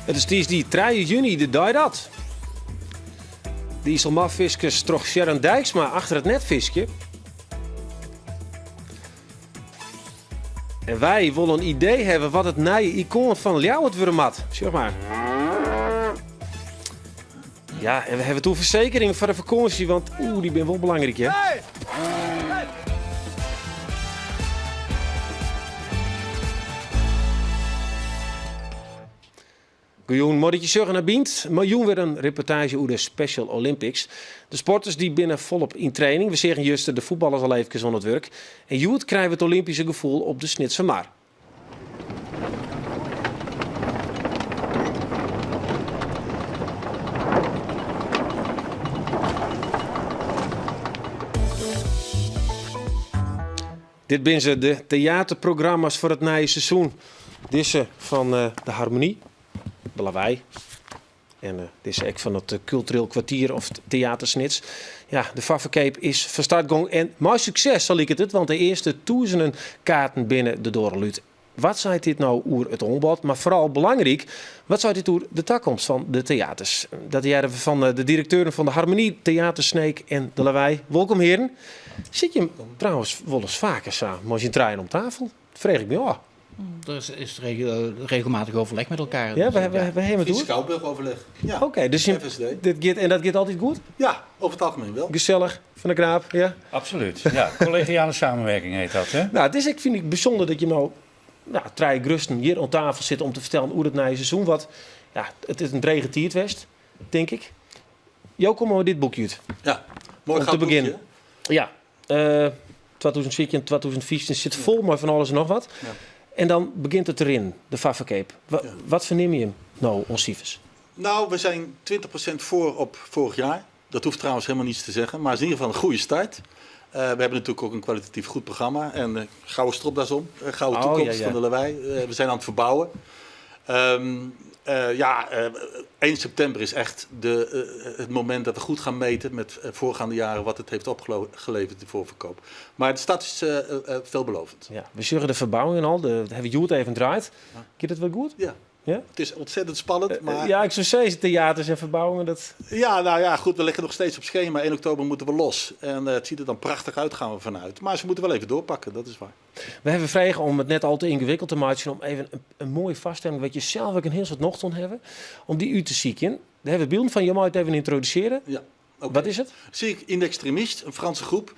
Het is die 3 juni, de dag dat. Die Iselmaffiskers troch Sharon Dijksma achter het netvisje. En wij willen een idee hebben wat het nieuwe icoon van Ljouwert worden mat. Zeg maar. Ja, en we hebben toen verzekering voor de vakantie, want die ben wel belangrijk, hè? Hey! Goeien, moddetje zorgen naar Bient. Miljoen weer een reportage over de Special Olympics. De sporters die binnen volop in training. We zeggen juist de voetballers al even aan het werk. En Joet krijgt het Olympische gevoel op de Snitse Mar. Dit zijn ze, de theaterprogramma's voor het nieuwe seizoen. Deze van de Harmonie. De Lawaai. En dit is ook van het cultureel kwartier of theatersnits. Ja, de Faffencape is van start gegaan. En met succes zal ik het, want de eerste duizenden kaarten binnen de doorluut. Wat zei dit nou over het aanbod? Maar vooral belangrijk, wat zei dit over de toekomst van de theaters? Dat jaren van de directeuren van de Harmonie, Theatersneek en de Lawaai. Welkom heren. Zit je trouwens wel eens vaker samen als je trein om tafel? Dat vreeg ik me af. Er is regelmatig overleg met elkaar. Ja, we hebben het door. Schouwburgoverleg. Ja. Oké, dus dat gaat altijd goed? Ja, over het algemeen wel. Gezellig, van de Kraap, ja? Absoluut, ja. Collegiale samenwerking heet dat, hè? Nou, het is, ik vind het bijzonder dat je nou 3 grusten hier aan tafel zit om te vertellen hoe het nieuwe seizoen wat. Ja, het is een brede tiertwest, denk ik. Jo, kom maar met dit boekje uit. Ja, mooi om te beginnen. Ja, 2014 en 2015 zit vol maar van alles en nog wat. Ja. En dan begint het erin, de Faffencape. Wat verneem je nou, Onsivers? Nou, we zijn 20% voor op vorig jaar. Dat hoeft trouwens helemaal niets te zeggen, maar het is in ieder geval een goede start. We hebben natuurlijk ook een kwalitatief goed programma. En gouden stropdasom, gouden toekomst van de Lawaai. We zijn aan het verbouwen. 1 september is echt het moment dat we goed gaan meten met voorgaande jaren wat het heeft opgeleverd, de voorverkoop. Maar de stad is veelbelovend. Ja, we zeggen de verbouwing en al, dat hebben we Joet even draait. Ja. Gaat het wel goed? Ja. Ja? Het is ontzettend spannend. Maar... ja, ik zou zeggen, theaters en verbouwingen. Dat... Ja, nou ja, goed, we liggen nog steeds op schema. 1 oktober moeten we los. En het ziet er dan prachtig uit, gaan we vanuit. Maar ze moeten wel even doorpakken, dat is waar. We hebben vregen om het net al te ingewikkeld te maken. Om even een mooie vaststelling, wat je zelf ook een heel soort nochtend hebben. Om die u te zieken. Daar hebben we beelden van, je mag het even introduceren. Ja, okay. Wat is het? Ziek in extremist, een Franse groep.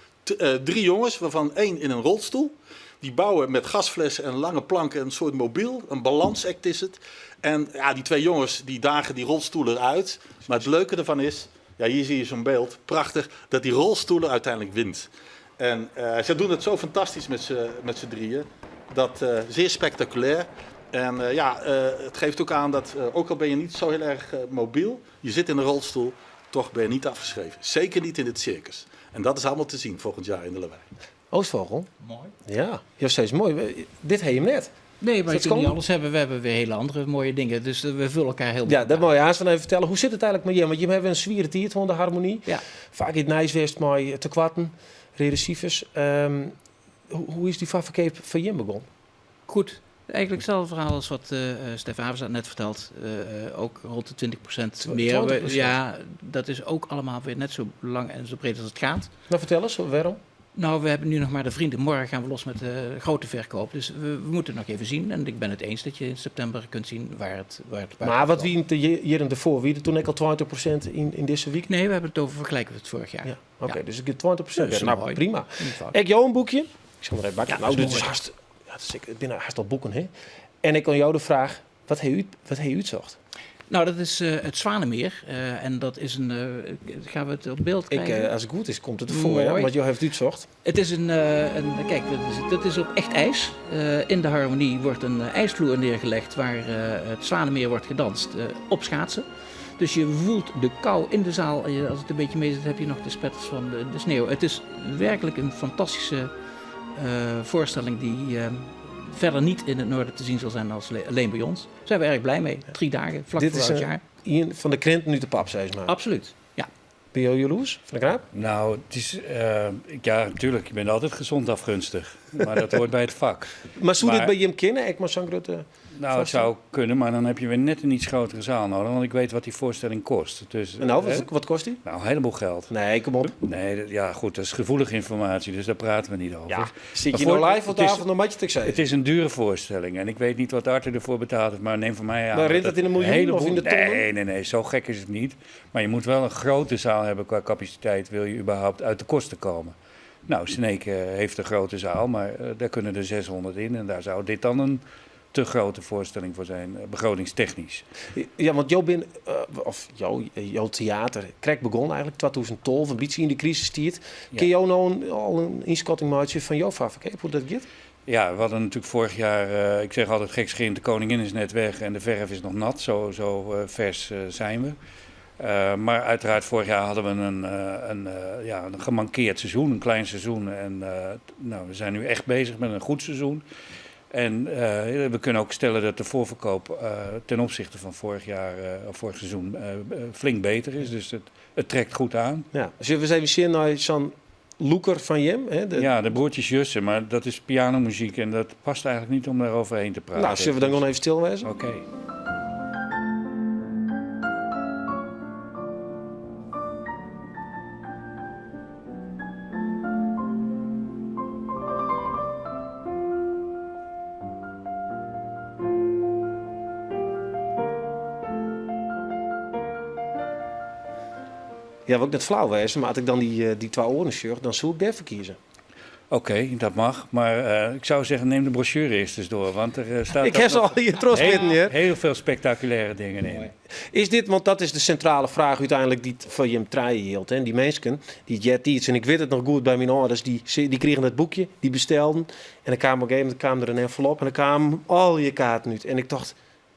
3 jongens, waarvan 1 in een rolstoel. Die bouwen met gasflessen en lange planken een soort mobiel. Een balansact is het. En ja, die 2 jongens die dagen die rolstoelen uit. Maar het leuke ervan is, ja, hier zie je zo'n beeld, prachtig, dat die rolstoelen uiteindelijk wint. En ze doen het zo fantastisch met z'n drieën. Dat zeer spectaculair. En het geeft ook aan dat, ook al ben je niet zo heel erg mobiel, je zit in een rolstoel, toch ben je niet afgeschreven. Zeker niet in het circus. En dat is allemaal te zien volgend jaar in de Lawaai. Oostvogel? Mooi. Ja, steeds mooi. Dit heb je hem net. Nee, maar je kunt niet alles hebben. We hebben weer hele andere mooie dingen. Dus we vullen elkaar heel Ja, dat moet je haast van even vertellen. Hoe zit het eigenlijk met je? Want je hebt een zwieren tiert van de Harmonie. Ja. Vaak in het Nijswest, maar te kwarten, redeciefers. Hoe is die Faffencape van je begonnen? Goed. Eigenlijk hetzelfde verhaal als wat Stef Avers net verteld. Ook rond de 20% meer. 20%. Ja, dat is ook allemaal weer net zo lang en zo breed als het gaat. Nou, vertel eens, waarom? Nou, we hebben nu nog maar de vrienden. Morgen gaan we los met de grote verkoop. Dus we moeten nog even zien. En ik ben het eens dat je in september kunt zien waar het maar wat wie hier en ervoor? Wie er toen ook al 20% in deze week? Nee, we hebben het over vergelijken met het vorig jaar. Ja, Oké, dus ik heb 20%. Dus nou, prima. Ik jou een boekje. Ik zal er even bakken. Nou, dit is hartstikke... Ik ben hartstikke boeken, hè? En ik kan jou de vraag, wat heeft u uitzocht? Nou, dat is het Zwanemeer. En dat is een... gaan we het op beeld krijgen? Als het goed is, komt het ervoor, ja? Want jou heeft uitzocht. Het is kijk, dat is op echt ijs. In de Harmonie wordt een ijsvloer neergelegd waar het Zwanemeer wordt gedanst op schaatsen. Dus je voelt de kou in de zaal. Als het een beetje mee zit, heb je nog de spetters van de sneeuw. Het is werkelijk een fantastische voorstelling die verder niet in het noorden te zien zal zijn als alleen bij ons. Daar zijn we erg blij mee. 3 dagen, vlak voor het jaar. Ian van de Krent nu de pap, zei ze maar. Absoluut, ja. Ben je jaloers van de Kraap? Nou, het is, ja, natuurlijk. Ik ben altijd gezond afgunstig. maar dat hoort bij het vak. Maar zou dit Maar- bij Jim kennen? Ik maar zo'n grote... Nou, het zou kunnen, maar dan heb je weer net een iets grotere zaal nodig. Want ik weet wat die voorstelling kost. Dus, En nou, hè? wat kost die? Nou, een heleboel geld. Nee, kom op. Nee, ja goed, dat is gevoelige informatie, dus daar praten we niet over. Ja, zit Maar je voor- nou live op het is- tafel, dan moet je het ook zeggen. Het is een dure voorstelling en ik weet niet wat Arthur ervoor betaald heeft, maar neem van mij aan. Maar dat rint het in een miljoen of in de tonnen? Nee, zo gek is het niet. Maar je moet wel een grote zaal hebben qua capaciteit, wil je überhaupt uit de kosten komen. Nou, Sneek heeft een grote zaal, maar daar kunnen er 600 in en daar zou dit dan een te grote voorstelling voor zijn, begrotingstechnisch. Ja, want jouw theater, krijg begon eigenlijk 2012, een beetje in de crisis stiert. Ja. Kun je jou nou al een inschatting maken van jouw favoriet, hoe dat gaat? Ja, we hadden natuurlijk vorig jaar, ik zeg altijd gekscherend, de koningin is net weg en de verf is nog nat. Zo vers zijn we. Maar uiteraard vorig jaar hadden we een gemankeerd seizoen, een klein seizoen. En nou, we zijn nu echt bezig met een goed seizoen. En we kunnen ook stellen dat de voorverkoop ten opzichte van vorig seizoen flink beter is. Dus het trekt goed aan. Ja, als je eens even zien naar zo'n looker van Jim. Hè, Ja, de broertjes Jussen, maar dat is pianomuziek en dat past eigenlijk niet om daar overheen te praten. nou, zullen we dan gewoon even stilwezen? Oké. Ja, wil ik net flauw wezen, maar als ik dan die twee oren sjurg, dan zou ik daar verkiezen. Oké, dat mag. Maar ik zou zeggen, neem de brochure eerst eens door. Want er staat Ik heb ze al hier trots zitten hier. heel veel spectaculaire dingen in. Is dit, want dat is de centrale vraag uiteindelijk die van Jim Treije hield. Hè? Die mensen, die jet iets, en ik weet het nog goed bij mijn ouders, die kregen het boekje, die bestelden. En dan kwam op een gegeven moment er een envelop en dan kwamen al je kaarten uit. En ik dacht,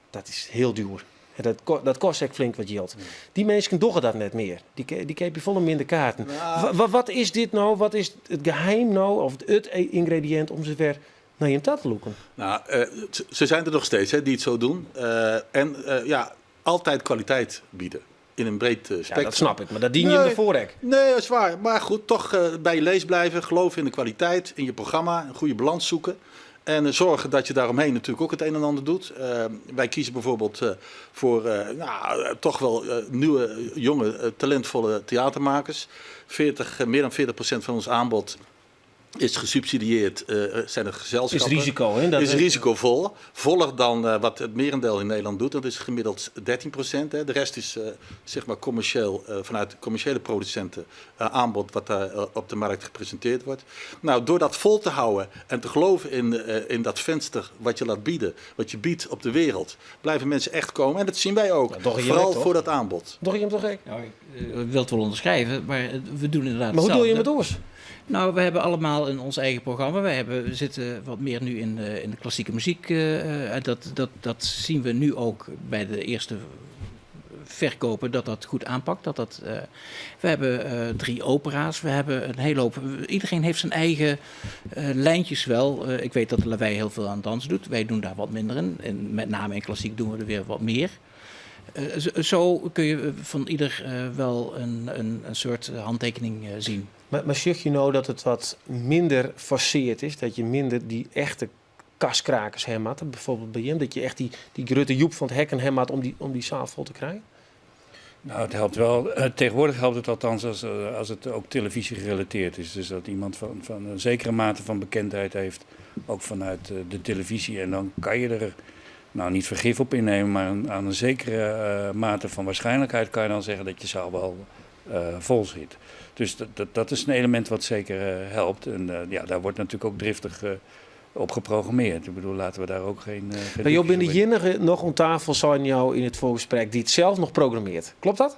dat is heel duur. En dat kost echt flink wat geld. Die mensen doen dat net meer. Die keep je volle minder kaarten. Nou. Wat is dit nou? Wat is het geheim nou? Of het ingrediënt om ze weer naar je te loeken? Nou, ze zijn er nog steeds hè, die het zo doen. Altijd kwaliteit bieden. In een breed spectrum. Ja, dat snap ik. Maar dat dien je in de voorrek. Nee, dat is waar. Maar goed, toch bij je lees blijven. Geloven in de kwaliteit. In je programma. Een goede balans zoeken. En zorgen dat je daaromheen natuurlijk ook het een en ander doet. Wij kiezen bijvoorbeeld voor toch wel nieuwe, jonge, talentvolle theatermakers. Meer dan 40% van ons aanbod is gesubsidieerd, zijn er gezelschappen. Is risico, hè? Dat is risicovol. Voller dan wat het merendeel in Nederland doet. Dat is gemiddeld 13%. Hè. De rest is zeg maar commercieel, vanuit commerciële producenten aanbod wat daar op de markt gepresenteerd wordt. Nou, door dat vol te houden en te geloven in dat venster wat je laat bieden, wat je biedt op de wereld, blijven mensen echt komen. En dat zien wij ook. Ja, toch Vooral eerlijk, toch? voor dat aanbod. Toch Jim, toch gek? Nou, ik wil het wel onderschrijven, maar we doen inderdaad Maar hoe doe je hetzelfde. met oors? Nou, we hebben allemaal in ons eigen programma. We zitten wat meer nu in de klassieke muziek. Dat zien we nu ook bij de eerste verkopen, dat goed aanpakt. We hebben 3 opera's. We hebben een hele hoop. Iedereen heeft zijn eigen lijntjes wel. Ik weet dat de Lawaai heel veel aan dans doet. Wij doen daar wat minder in. En met name in klassiek doen we er weer wat meer. Zo kun je van ieder wel een soort handtekening zien. Maar zeg je nou dat het wat minder faceerd is? Dat je minder die echte kaskrakers hem had? Bijvoorbeeld bij Jim, dat je echt die grote Joep van het Hekken hem had om die zaal vol te krijgen? Nou, het helpt wel. Tegenwoordig helpt het althans als het ook televisie gerelateerd is. Dus dat iemand van een zekere mate van bekendheid heeft, ook vanuit de televisie. En dan kan je er niet vergif op innemen, maar aan een zekere mate van waarschijnlijkheid kan je dan zeggen dat je zaal wel vol zit. Dus dat is een element wat zeker helpt. En daar wordt natuurlijk ook driftig op geprogrammeerd. Ik bedoel, laten we daar ook geen... Maar joh, ben de enige nog om tafel zijn jou in het voorgesprek die het zelf nog programmeert. Klopt dat?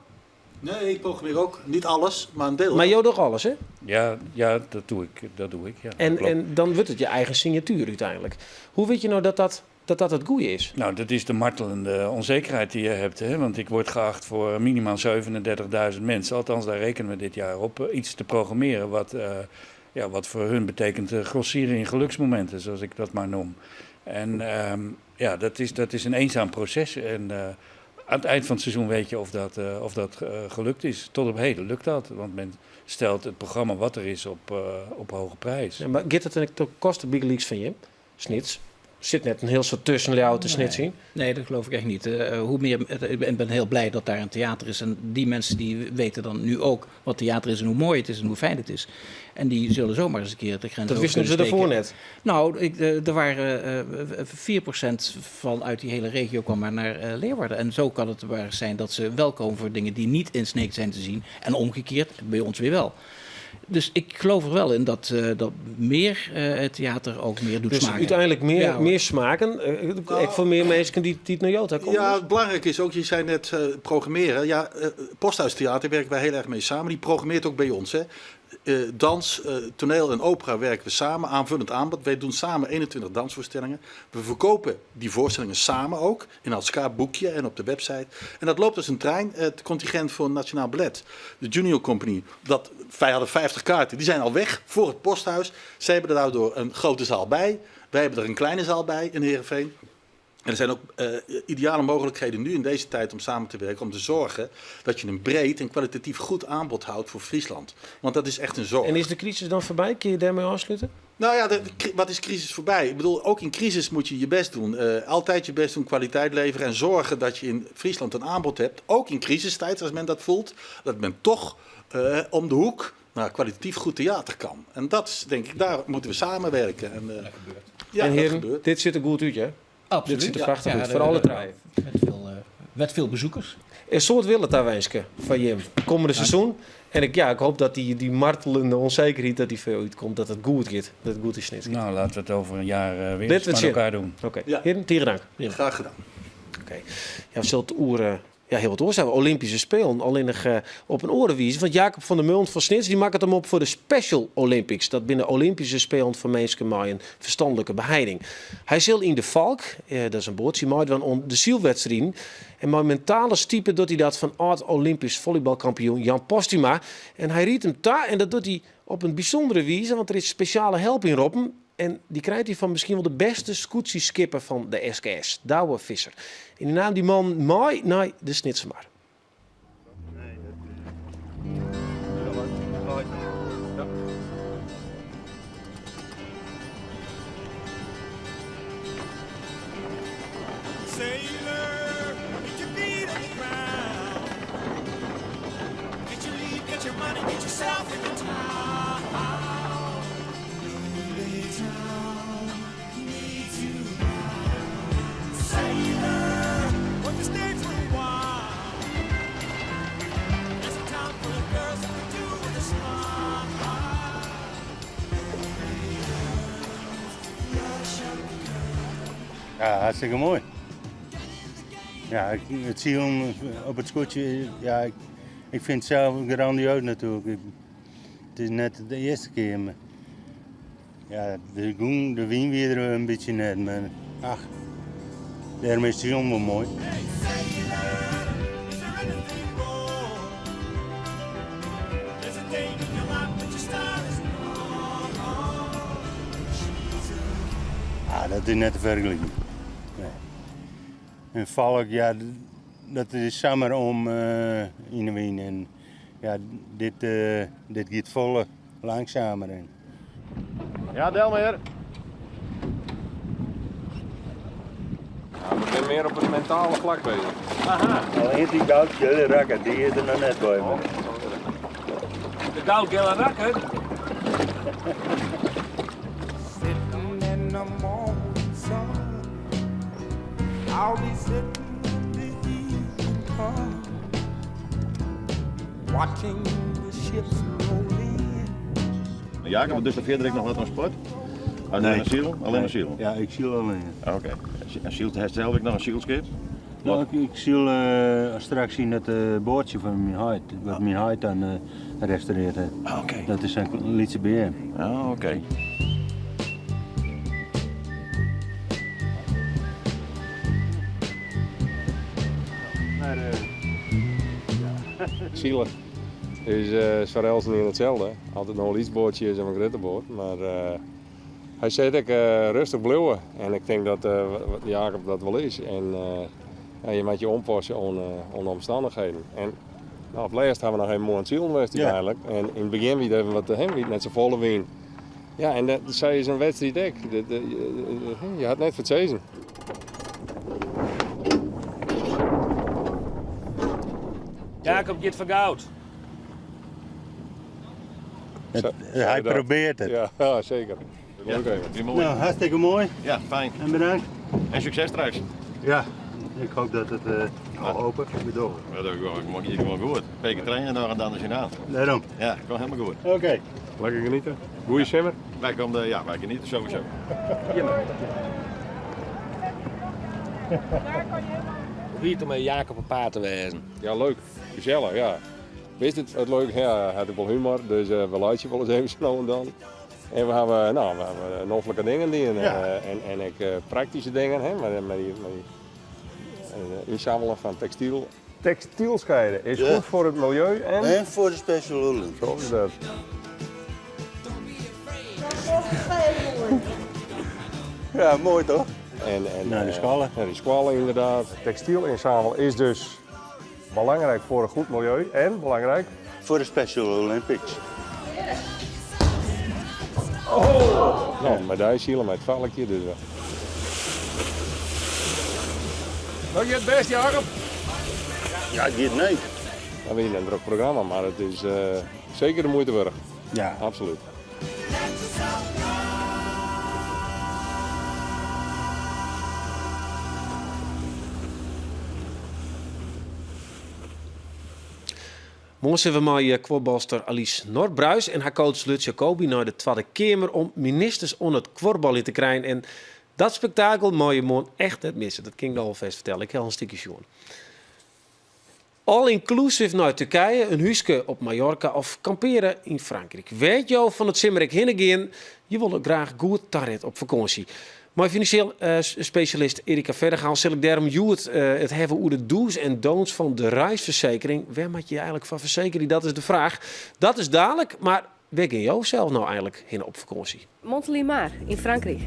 Nee, ik programmeer ook. Niet alles, maar een deel. Maar jou toch alles, hè? Ja, dat doe ik. Ja, klopt. En dan wordt het je eigen signatuur uiteindelijk. Hoe weet je nou dat het goeie is? Nou, dat is de martelende onzekerheid die je hebt. Hè? Want ik word geacht voor minimaal 37.000 mensen. Althans, daar rekenen we dit jaar op. Iets te programmeren wat voor hun betekent grossieren in geluksmomenten, zoals ik dat maar noem. En dat is een eenzaam proces. En aan het eind van het seizoen weet je of dat gelukt is. Tot op heden lukt dat. Want men stelt het programma wat er is op hoge prijs. Ja, maar gaat het dan ook kosten Big Leagues van je? Snits? Zit net een heel soort tussenlayout te snits in. Nee, dat geloof ik echt niet. Hoe meer, ik ben heel blij dat daar een theater is. En die mensen die weten dan nu ook wat theater is en hoe mooi het is en hoe fijn het is. En die zullen zomaar eens een keer de grens Dat over wisten ze kunnen ervoor steken. net. Nou, er waren 4% vanuit die hele regio kwam maar naar Leeuwarden. En zo kan het waar zijn dat ze wel komen voor dingen die niet in Sneek zijn te zien. En omgekeerd, bij ons weer wel. Dus ik geloof er wel in dat meer het theater ook meer doet Dus smaken. uiteindelijk Ja, meer smaken. Ik voor meer mensen die het naar Jota komen. Ja, het belangrijke is ook, je zei net programmeren. Ja, Posthuistheater werken wij heel erg mee samen. Die programmeert ook bij ons. Hè. Dans, toneel en opera werken we samen, aanvullend aanbod. Wij doen samen 21 dansvoorstellingen. We verkopen die voorstellingen samen ook, in het boekje en op de website. En dat loopt als een trein. Het contingent voor Nationaal Ballet, de Junior Company, wij hadden 50 kaarten, die zijn al weg voor het Posthuis. Zij hebben er daardoor een grote zaal bij. Wij hebben er een kleine zaal bij in Heerenveen. En er zijn ook ideale mogelijkheden nu in deze tijd om samen te werken, om te zorgen dat je een breed en kwalitatief goed aanbod houdt voor Friesland. Want dat is echt een zorg. En is de crisis dan voorbij? Kun je daarmee afsluiten? Nou ja, wat is crisis voorbij? Ik bedoel, ook in crisis moet je je best doen. Altijd je best doen, kwaliteit leveren en zorgen dat je in Friesland een aanbod hebt. Ook in crisistijd, als men dat voelt, dat men toch om de hoek naar kwalitatief goed theater kan. En dat is, denk ik, daar moeten we samenwerken. En, dat gebeurt. ja, en dat heren, gebeurt. dit ziet er goed uit, hè? Absoluut. Dit ziet er prachtig uit, de- voor alle de- draaien. Met veel bezoekers. En soort wil het daar wensen van Jim. Komende seizoen. En ik hoop dat die martelende onzekerheid dat die veel uitkomt, dat het goed gaat. Dat het goed is niet. Nou, laten we het over een jaar weer Dit eens wordt met zin. elkaar doen. Oké. Ja. Heren, tieren dank. Graag gedaan. Oké. Ja, we zullen het oer, heel wat oorzaken. Olympische Spelen. Alleen nog op een orenwijze. Want Jacob van der Mullen van Snits die maakt het hem op voor de Special Olympics. Dat binnen Olympische Spelen voor mensen met een verstandelijke beheiding. Hij zil in de Valk, dat is een bootje, maar dan de zielwedstrijden. En met mentale stiepen doet hij dat van oud-Olympisch volleybalkampioen Jan Postuma. En hij riet hem daar en dat doet hij op een bijzondere wijze, want er is speciale help in Roppen. En die krijgt hij van misschien wel de beste scootsie-skipper van de SKS, Douwe Visser. En die naam die man mooi naar de Snitsemar. Sailor, get your feet on the ground. Get your leave, get your money, get yourself in the town. Lay down, need you now. Sailor, won't you stay for a while? There's a town full of girls who can do with a smile. Ja, hartstikke mooi. Ja, het zien op het scootje, ja, ik vind het zelf grandioos natuurlijk. Het is net de eerste keer, maar ja, de wien weer een beetje net, maar ach, daarmee is het zon wel mooi. Hey, sailor, is there anything wrong? There's a day in your life when your star is wrong. Ah, dat is net te vergelijken. Nee. Een valk, ja, dat is samen om in de wien. En ja, dit gaat vol langzamer in. Ja, Delmeer. Ja, we zijn meer op het mentale vlak bezig. Alleen die goudje, rakker, die is er nog net bij me. De goudgele rakker. Sitting in the morning sun, I'll be sitting when the evening comes, watching the ships roll in. Jacob, dus verder ik nog wat aan sport? Alleen een ziel? Alleen een ziel? Ja, ik zie alleen. Oké. En ziel, herstel ik nog een zielskip? Nou, ik zie straks in het boordje van mijn huid, wat mijn huid dan restaureert heeft. Oké. Dat is een lietse BM. Ja, oké. Zielig is voor Elsen hetzelfde. Altijd nog een lietsboordje en een grittenboord. Maar hij zegt ik rustig blijven. En ik denk dat Jacob dat wel is. En ja, je moet je aanpassen aan de omstandigheden. En nou, op het laatst hebben we nog helemaal aan het zielen geweest eigenlijk. En in het begin wie we wat hem net zo volle wien. Ja, en dat zei is een wedstrijd ook. Je had net verzezen. Jacob, dit vergoud. Hij probeert het. Ja, zeker. Ja, weer mooi. Nou, hartstikke mooi. Ja, fijn. En bedankt. En succes straks. Ja, ik hoop dat het al open is. Ja, dat is gewoon goed. Een beetje trainen nog en dan is je aan. Daarom. Ja, gewoon helemaal goed. Oké. Lekker genieten. Goeie simmer. Wij genieten sowieso. Wie het om met Jacob een paard te wezen? Ja, leuk. Gezellig, ja. Wist het leuk? Ja, had ik wel humor, dus we luisteren wel eens even zo en dan. En we hebben noffelijke dingen die en ik praktische dingen, hè, met die inzamelen van textiel. Textielscheiden is goed voor het milieu En voor de Special Olympics. Zo is dat. Ja, mooi toch? En Nou, die squallen. Ja, die squallen inderdaad. Textiel inzamelen is dus belangrijk voor een goed milieu en belangrijk Voor de Special Olympics. nou, met de zielen, met het valkje. Dus, Doe je het best, Jacob? Ja, dit nee. we hebben een druk programma, maar het is zeker de moeite waard. Ja. Absoluut. Morgen zijn we met kwarbalster Alice Noordbruis en haar coach Lutz Jacobi naar de Tweede Kamer om ministers om het kwartbal in te krijgen. En dat spektakel moet je man echt niet missen. Dat kan ik al vast vertellen. Ik heb al een stukje zien. All inclusive naar Turkije, een huisje op Mallorca of kamperen in Frankrijk. Weet je van het Simmerik Hinnegeen, je wil graag goed tarret op vakantie. Maar financieel specialist Erika Verdergaal zal ik daarom het hebben over de do's en don'ts van de reisverzekering. Waar moet je eigenlijk van verzekeren? Dat is de vraag. Dat is dadelijk, maar waar ga je zelf nou eigenlijk heen op vakantie? Montélimar in Frankrijk.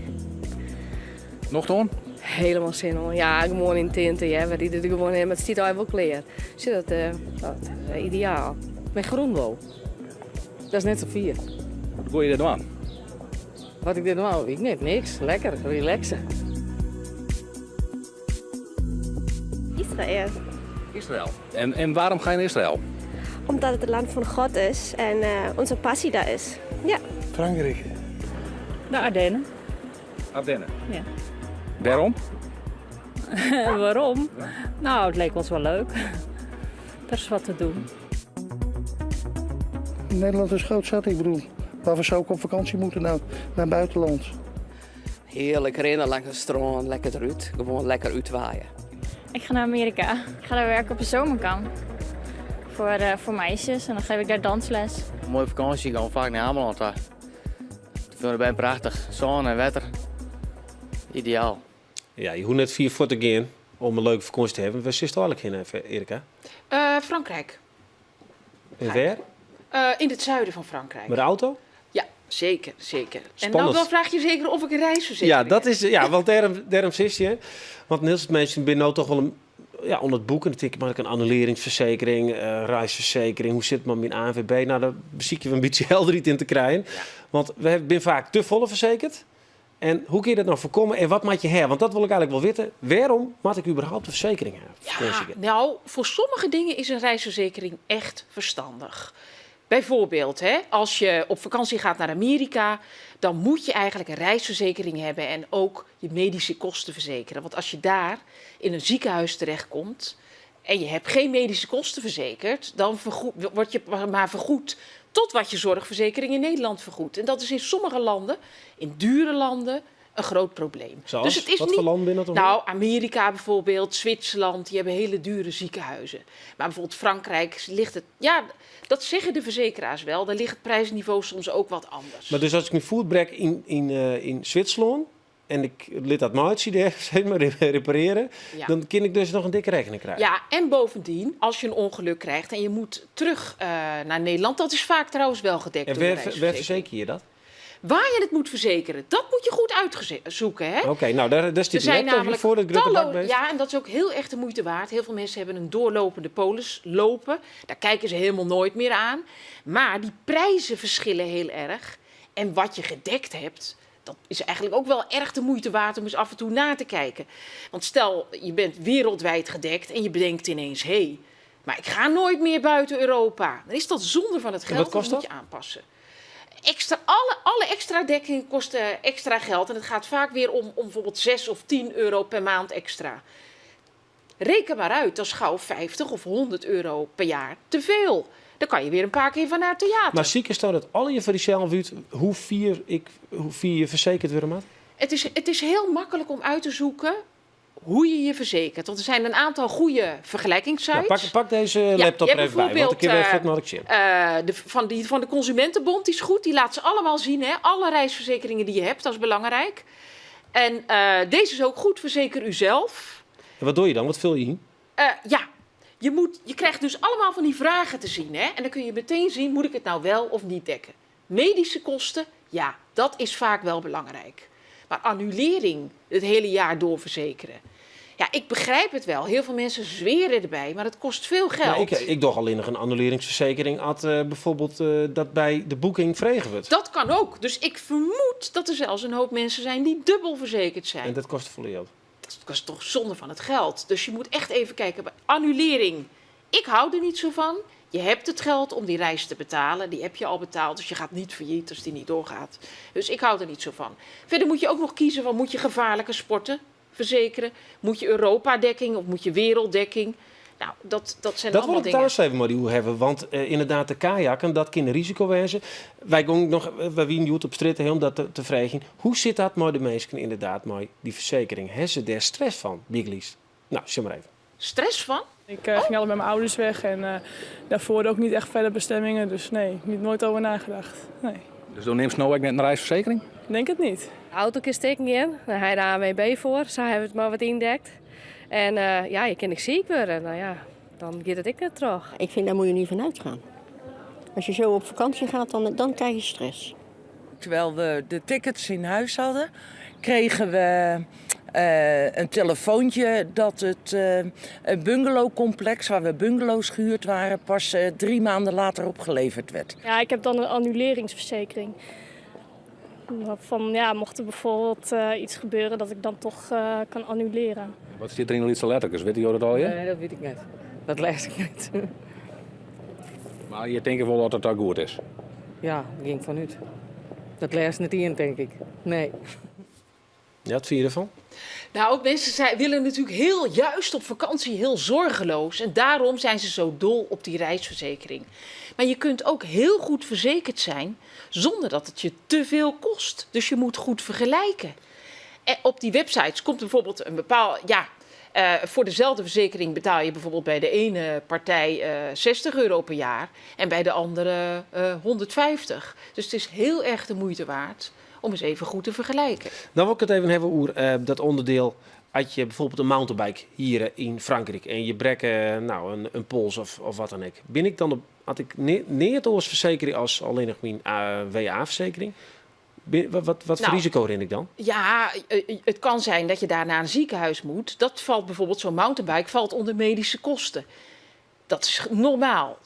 Nog dan? Helemaal zin hoor. Ja, gewoon in tenten. Ja. We rieden er gewoon in met het stiet al wel kleer. Zie dat, dat is ideaal. Met groenwol. Dat is net zo vier. Wat doe je er aan? Wat ik dit doe, ik niet. Niks. Lekker, relaxen. Israël. Israël. En waarom ga je naar Israël? Omdat het het land van God is en onze passie daar is. Ja. Frankrijk. De Ardennen. Ardennen. Ja. Waarom? Waarom? Nou, het leek ons wel leuk. Er is wat te doen. Nederland is groot zat, ik bedoel. Waarvoor zou ik op vakantie moeten nou? Naar het buitenland. Heerlijk rennen langs de strand, lekker eruit. Gewoon lekker uitwaaien. Ik ga naar Amerika. Ik ga daar werken op een zomerkamp. Voor meisjes en dan geef ik daar dansles. Mooie vakantie, gaan we vaak naar Ameland. Daar. Ik vind het prachtig. Zon en wetter. Ideaal. Ja, je hoeft net 4 voor te gaan om een leuke vakantie te hebben. Waar zit je eigenlijk in, Erika? Frankrijk. En waar? In het zuiden van Frankrijk. Met de auto? Ja, zeker, zeker. Spannend. En dan vraag je zeker of ik een reisverzekering Ja, dat is, ja, want daarom zit je. Want Niels, mensen binnen nou toch wel een, onder het boek. En dan denk ik, maar een annuleringsverzekering, reisverzekering. Hoe zit het met mijn ANWB? Nou, daar zie je een beetje helderheid in te krijgen. Ja. Want we zijn vaak te volle verzekerd. En hoe kun je dat nou voorkomen en wat moet je hebben? Want dat wil ik eigenlijk wel weten. Waarom moet ik überhaupt een verzekering hebben? Ja, nou, voor sommige dingen is een reisverzekering echt verstandig. Bijvoorbeeld, als je op vakantie gaat naar Amerika, dan moet je eigenlijk een reisverzekering hebben en ook je medische kosten verzekeren. Want als je daar in een ziekenhuis terechtkomt en je hebt geen medische kosten verzekerd, dan word je maar vergoed tot wat je zorgverzekering in Nederland vergoedt. En dat is in sommige landen, in dure landen, een groot probleem. Zoals? Dus het is wat niet... voor land binnen het Nou, Amerika bijvoorbeeld, Zwitserland, die hebben hele dure ziekenhuizen. Maar bijvoorbeeld Frankrijk ligt het... Ja, dat zeggen de verzekeraars wel. Daar ligt het prijsniveau soms ook wat anders. Maar dus als ik een voetbrek in Zwitserland en ik liet dat maatje daar zeg maar repareren, dan kan ik dus nog een dikke rekening krijgen. Ja, en bovendien, als je een ongeluk krijgt en je moet terug naar Nederland, dat is vaak trouwens wel gedekt door de En waar reisverzekering. verzeker je dat? Waar je het moet verzekeren, dat moet je goed uitzoeken. Hè? Oké, nou daar is die Er zijn laptop namelijk voor het Grutterbakbeest. ja, en dat is ook heel echt de moeite waard. Heel veel mensen hebben een doorlopende polis lopen. Daar kijken ze helemaal nooit meer aan. Maar die prijzen verschillen heel erg. En wat je gedekt hebt, dat is eigenlijk ook wel erg de moeite waard om eens af en toe na te kijken. Want stel, je bent wereldwijd gedekt en je bedenkt ineens, hé, maar ik ga nooit meer buiten Europa. Dan is dat zonde van het geld. wat kost dat moet je aanpassen. Alle extra dekking kost extra geld. En het gaat vaak weer om bijvoorbeeld 6 of 10 euro per maand extra. Reken maar uit, dat is gauw 50 of 100 euro per jaar te veel. Dan kan je weer een paar keer van naar het theater. Maar ziek is toch dat alle je variabelen weet hoe vier je verzekerd worden moet? Het is heel makkelijk om uit te zoeken hoe je je verzekert. Want er zijn een aantal goede vergelijkingssites. Ja, pak deze laptop er even bij, want ik heb even wat zien. Van de Consumentenbond, die is goed. Die laat ze allemaal zien. Hè? Alle reisverzekeringen die je hebt, dat is belangrijk. En deze is ook goed. Verzeker u zelf. En wat doe je dan? Wat vul je in? Je krijgt dus allemaal van die vragen te zien. Hè? En dan kun je meteen zien, moet ik het nou wel of niet dekken? Medische kosten, ja, dat is vaak wel belangrijk. Maar annulering het hele jaar doorverzekeren. Ja, ik begrijp het wel. Heel veel mensen zweren erbij, maar het kost veel geld. Nou, ik doe alleen nog een annuleringsverzekering als bijvoorbeeld dat bij de boeking vregen wordt. Dat kan ook. Dus ik vermoed dat er zelfs een hoop mensen zijn die dubbel verzekerd zijn. En dat kost volledig. Dat kost toch zonde van het geld. Dus je moet echt even kijken bij annulering. Ik hou er niet zo van. Je hebt het geld om die reis te betalen. Die heb je al betaald, dus je gaat niet failliet als die niet doorgaat. Dus ik hou er niet zo van. Verder moet je ook nog kiezen van moet je gevaarlijke sporten verzekeren? Moet je Europa-dekking of moet je werelddekking? Nou, dat zijn allemaal dingen. Dat wil ik trouwens even maar die hebben, want inderdaad de kajakken, dat kan een risico wezen. Wij gaan nog, we winnen op straat om dat te vragen. Hoe zit dat met de mensen inderdaad met die verzekering? Hebben ze daar stress van, Biglies? Nou, zeg maar even. Stress van? Ik ging altijd met mijn ouders weg en daarvoor ook niet echt verder bestemmingen. Dus nee, nooit over nagedacht. Nee. Dus dan neemt Snow net een reisverzekering? Ik denk het niet. De auto kan steken in, daar heb je de ANWB voor. Zo hebben we het maar wat indekt. En je kan ik ziek worden. Nou ja, dan gaat het ik net terug. Ik vind, daar moet je niet van uitgaan. Als je zo op vakantie gaat, dan krijg je stress. Terwijl we de tickets in huis hadden, kregen we een telefoontje dat het bungalowcomplex waar we bungalows gehuurd waren pas 3 maanden later opgeleverd werd. Ja, ik heb dan een annuleringsverzekering. Van, ja, mocht er bijvoorbeeld iets gebeuren dat ik dan toch kan annuleren. Wat zit er in iets letterlijks? Weet je dat al? Nee, dat weet ik niet. Dat lees ik niet. Maar je denkt wel dat het daar goed is? Ja, dat ging vanuit. Dat lees niet in, denk ik. Nee. Ja, wat vind je ervan? Nou, mensen willen natuurlijk juist op vakantie heel zorgeloos. En daarom zijn ze zo dol op die reisverzekering. Maar je kunt ook heel goed verzekerd zijn zonder dat het je te veel kost. Dus je moet goed vergelijken. En op die websites komt bijvoorbeeld een bepaald... voor dezelfde verzekering betaal je bijvoorbeeld bij de ene partij €60 per jaar en bij de andere 150. Dus het is heel erg de moeite waard om eens even goed te vergelijken. Dan wil ik het even hebben over dat onderdeel. Als je bijvoorbeeld een mountainbike hier in Frankrijk en je breekt een pols of wat dan ook. Ben ik dan had ik neer als verzekering als alleen nog mijn WA-verzekering? Wat voor risico ren ik dan? Ja, het kan zijn dat je daar naar een ziekenhuis moet. Dat valt bijvoorbeeld, zo'n mountainbike valt onder medische kosten. Dat is normaal.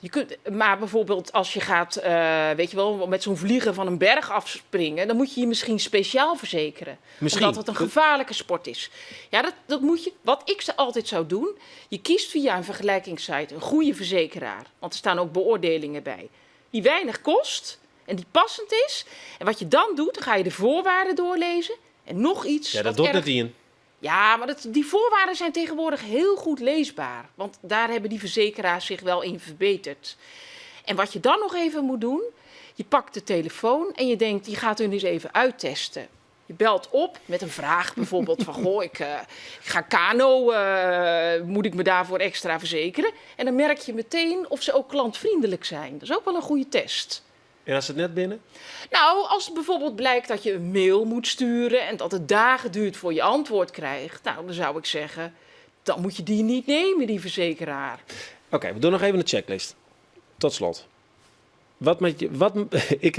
Maar bijvoorbeeld als je gaat, met zo'n vliegen van een berg afspringen, dan moet je je misschien speciaal verzekeren. Omdat het een gevaarlijke sport is. Ja, dat moet je. Wat ik altijd zou doen, je kiest via een vergelijkingssite een goede verzekeraar. Want er staan ook beoordelingen bij. Die weinig kost en die passend is. En wat je dan doet, dan ga je de voorwaarden doorlezen. En nog iets. Ja, dat doet net in. Ja, maar die voorwaarden zijn tegenwoordig heel goed leesbaar. Want daar hebben die verzekeraars zich wel in verbeterd. En wat je dan nog even moet doen, je pakt de telefoon en je denkt, je gaat hun eens even uittesten. Je belt op met een vraag bijvoorbeeld van, goh, ik ga kano, moet ik me daarvoor extra verzekeren? En dan merk je meteen of ze ook klantvriendelijk zijn. Dat is ook wel een goede test. En als het net binnen? Nou, als het bijvoorbeeld blijkt dat je een mail moet sturen en dat het dagen duurt voor je antwoord krijgt, nou, dan zou ik zeggen, dan moet je die niet nemen, die verzekeraar. Oké, we doen nog even een checklist. Tot slot. Ik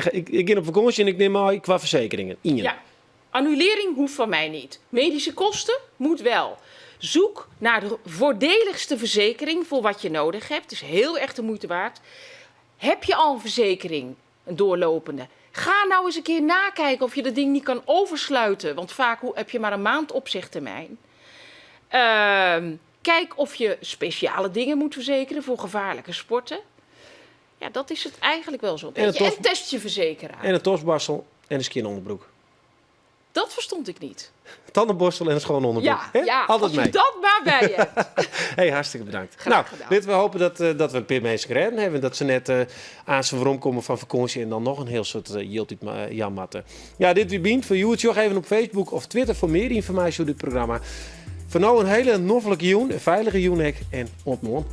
ga op vakantie en ik neem maar qua verzekeringen. Ian. Ja, annulering hoeft van mij niet. Medische kosten moet wel. Zoek naar de voordeligste verzekering voor wat je nodig hebt. Het is heel erg de moeite waard. Heb je al een verzekering, een doorlopende? Ga nou eens een keer nakijken of je dat ding niet kan oversluiten. Want vaak heb je maar een maand opzegtermijn. Kijk of je speciale dingen moet verzekeren voor gevaarlijke sporten. Ja, dat is het eigenlijk wel zo. En test je verzekeraar. En een tosborstel en een skinonderbroek. Dat verstond ik niet. Tandenborstel en een schoon onderbroek. Ja, Altijd als je mee. dat maar bij je hebt. Hey, hartstikke bedankt. Graag gedaan. We hopen dat we een paar mensen gered hebben. Dat ze net aan ze waarom komen van vakantie en dan nog een heel soort jammatten. Ja, dit wie bient voor jou. Tjoch even op Facebook of Twitter voor meer informatie over dit programma. Voor nu een hele noffelijke joen, een veilige joen en ontmoet.